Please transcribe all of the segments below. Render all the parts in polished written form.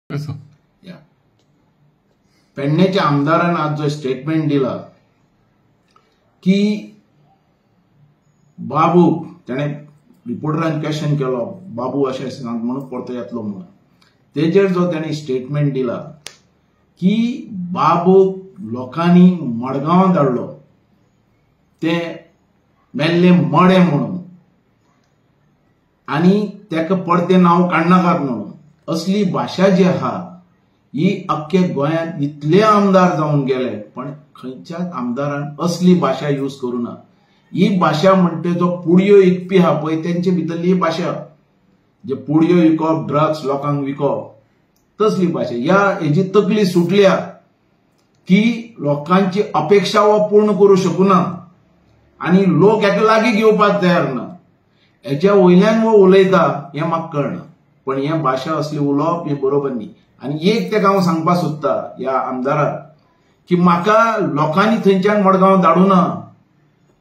या पेडणेच्या आमदारान आज जो स्टेटमेंट दिला की बाबू त्याने रिपोर्टरान क्वेश्चन केलो बाबू अशें सांग म्हणून परतो येतलो म्हणून तेजेर जो त्याने स्टेटमेंट दिला की बाबूक लोकांनी मडगांव धाडलो ते मेल्ले मडे म्हणून आणि तेका परते नाव काडनाकात म्हणून असली भाषा जी आहा ही अख्खे गोंयांत इतले आमदार जावन गेले पण खंयच्याच आमदारान असली भाषा यूज करूना। ही भाषा म्हणते जो पुडयो विकपी आहा पळय तेंचे भितरली ही भाषा जे पुडयो विकप ड्रग्स लोकांक विकप तसली भाषा या हेजी तकली सुटल्या की लोकांची अपेक्षा वो पूर्ण करू शकूना आणि लोक हेका लागीं घेवपाक तयार ना। हेच्या वयल्यान वो उलयता हें म्हाका कळना पण हे भाषा असली उलोवप हे बरोबर न्ही। आणि एक तेका हांव सांगपाक सोदता ह्या आमदाराक की म्हाका लोकांनी थंयच्यान मडगांव धाडूना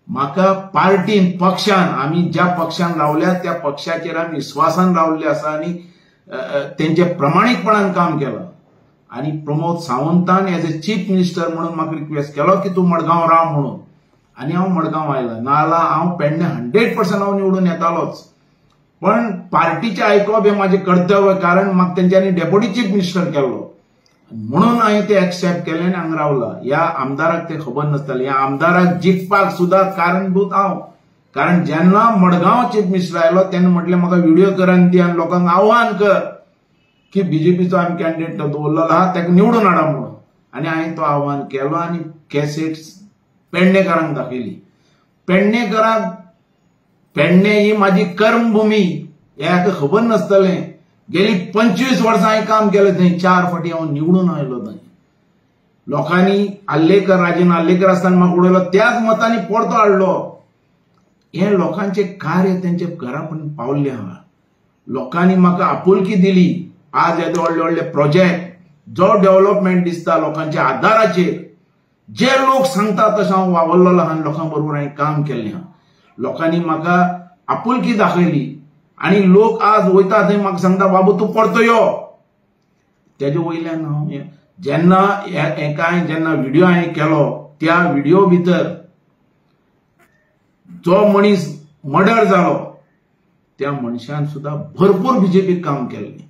म्हाका पार्टीन पक्षान आमी ज्या पक्षान रावल्या त्या पक्षाचेर आमी विश्वासान रावल्ले आसा आणि तेंचे प्रामाणीकपणान काम केलां आणि प्रमोद सावंतान एज ए चीफ मिनिस्टर म्हणून म्हाका रिक्वेस्ट केलो की तूं मडगांव राव म्हणून आणि हांव मडगांव आयला नाजाल्यार हांव पेडणे 100% हांव निवडून येतालोच पण पार्टीचे आयकप हे माझे कर्तव्य कारण म्हाका तेंच्यांनी डेप्युटी चीफ मिनिस्टर केल्लो म्हणून हांवें ते एक्सेप्ट केलें आनी हांगा रावला। ह्या आमदाराक ते खबर नासतालें ह्या आमदाराक जिखपाक सुद्धा कारणभूत हांव कारण जेन्ना मडगांव चीफ मिनिस्टर आयलो तेन्ना म्हटलें म्हाका व्हिडिओ कर आनी दी आनी लोकांक आव्हान कर की बीजेपीचो आमी कॅन्डिडेट दवरलेलो आहा तेका निवडून हाडा म्हणून आनी हांवें तो आव्हान केलो आनी कॅसेट पेडणेकारांक दाखयली। पेडणेकारांक पेडणे ही माझी कर्मभूमी हेका खबर नासतलें गेली 25 वर्सां हांवें काम केलें थंय 4 फावटी हांव निवडून आयलो थंय लोकांनी आल्लेकर राजन आल्लेकर आसतना म्हाका उडयलो त्याच मतांनी परतो हाडलो। हे लोकांचे कार्य तेंचे घरा पर्यंत पावल्ले आहा लोकांनी म्हाका आपुलकी दिली आज येदे व्हडले व्हडले प्रोजेक्ट जो डेव्हलपमेंट दिसता लोकांच्या आदाराचेर जे लोक सांगता तशें हांव वावरलेलो आहा लोकां बरोबर हांवें काम केल्लें आहा लोकांनी म्हाका आपुलकी दाखयली आणि लोक आज वयता थंय म्हाका सांगता बाबू तूं परतो यो तेजे वयल्यान हांव जेन्ना जेन्ना व्हिडिओ हांवें केलो त्या व्हिडिओ भितर जो मनीस मर्डर जालो त्या मनशान सुद्धा भरपूर बीजेपी काम केल्लें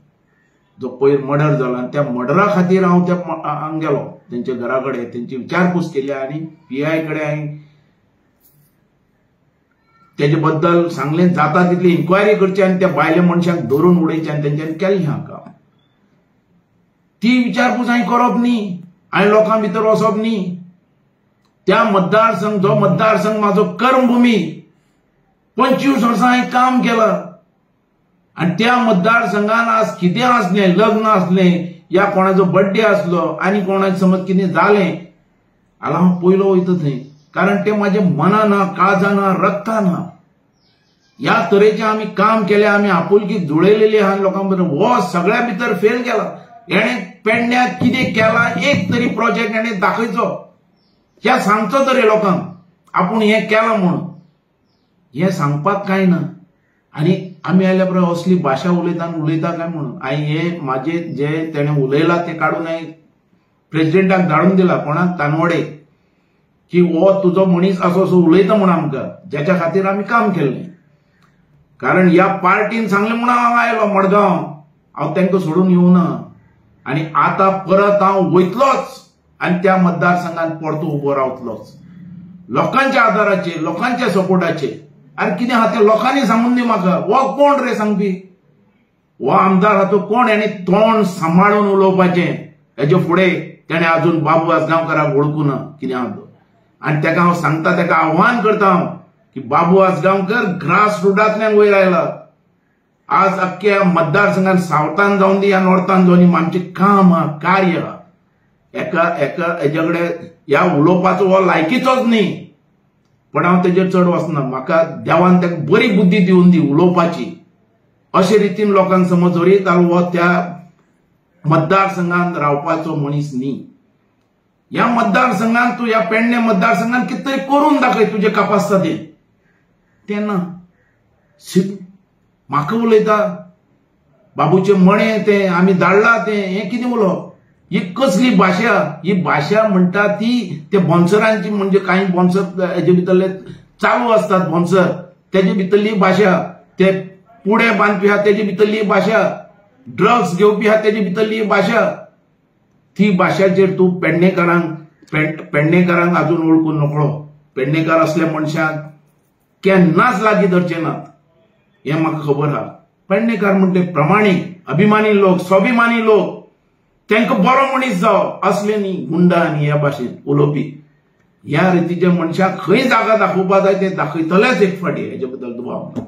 जो पयर मर्डर जालो आनी त्या मर्डरा खातीर हांव त्या हांगा गेलो तेंच्या घरा कडेन तेंची विचारपूस केली आनी PI कडेन हांवें तेजे बद्दल सांगलें जाता तितली इन्क्वायरी करची आनी त्या भायल्या मनशांक धरून उडयचें आनी तेंच्यांनी केलें हां काम ती विचारपूस हांवें करप न्ही हांवें लोकां भितर वचप न्ही त्या मतदारसंघ जो मतदारसंघ म्हाजो कर्मभूमी 25 वर्सां हांवें काम केलां आनी त्या मतदारसंघान आज कितें आसलें लग्न आसलें या कोणाचो बर्थडे आसलो आनी कोणाचें समज कितें जालें जाल्यार हांव पयलो वयता थंय कारण ते माझे मनाना काळजाना रक्ताना या तरेचे आमी काम केले आमी आपुलकी जुळयलेली आहा लोकां बरोबर हो सगळ्या भितर फेल केला हेणे पेडण्यात कितें केला एक तरी प्रोजेक्ट हेणे दाखयचो ह्या सांगचो तरी लोकांक आपूण हें केलां म्हणून हें सांगपाक कांय ना आनी आमी आयल्या परस असली भाशा उलयता काय म्हणून हांवें हे म्हाजे जे तेणें उलयलां ते काडून हांवें प्रेसिडेंटाक धाडून दिला कोणाक तानवडे की हो तुजो मनीस असो असो उलयता म्हणून आमकां ज्याच्या खातीर आमी काम केल्लें कारण ह्या पार्टीन सांगलें म्हणून हांव आयलो मडगांव हांव तांकां सोडून येवना आनी आतां परत हांव वयतलोच आनी त्या मतदारसंघात परतो उबो रावतलोच लोकांच्या आदाराचेर लोकांच्या सपोर्टाचेर आनी कितें आहा तें लोकांनी सांगून दी म्हाका हो कोण रे सांगपी हो आमदार आहा तो कोण हेणे तोंड सांबाळून उलोवपाचें हेजे फुडें तेणें अजून बाबू आसगांवकाराक वळखूना कितें आहा तो आणि तेका हांव सांगता तेका आव्हान करता हांव की बाबू आसगांवकर ग्रास रूटांतल्यान वयर आयला आज अख्ख्या मतदारसंघात सावथान जावन दी या नॉर्थान जावन दी आमचें काम आहा कार्य आहा हेजे कडेन ह्या उलोवपाचो हो लायकीचोच न्ही पण हांव तेजेर चड वचना म्हाका देवान तेका बरी बुद्धी दिवन दी उलोवपाची अशे रितीन लोकांक समज जरी हो त्या मतदारसंघात रावपाचो मनीस न्ही या मतदारसंघात तू या पेडणे मतदारसंघात कितें तरी करून दाखय तुजे कापासितेन तेन्ना म्हाका उलयता बाबूचे मणे ते आम्ही धाडला ते हे कितें उलोवप? ही कसली भाशा? ही भाशा म्हणटा ती ते बोन्सरांची, म्हणजे काही बोन्सर हेजे भितरले चालू असतात बोन्सर, तेजे भितरली भाशा, ते पुढे बांदपी आहा तेजे भितरली भाशा, ड्रग्स घेवपी आहा तेजे भितरली भाशा, ती भाशाचेर तूं पेडणेकारांक अजून वळखून नकळो. पेडणेकार असल्या मनशाक केन्नाच लागीं धरचे नात हे म्हाका खबर आहा. पेडणेकार म्हणटे प्रमाणीक, अभिमानी लोक, स्वाभिमानी लोक, तांकां बरो मनीस जावप, असले न्ही गुंडा आनी ह्या भाशेन उलोवपी. ह्या रितीच्या मनशाक खंय जागा दाखोवपा जाय ते दाखयतलेच एक फाटी, हेजे बद्दल दुबाव ना.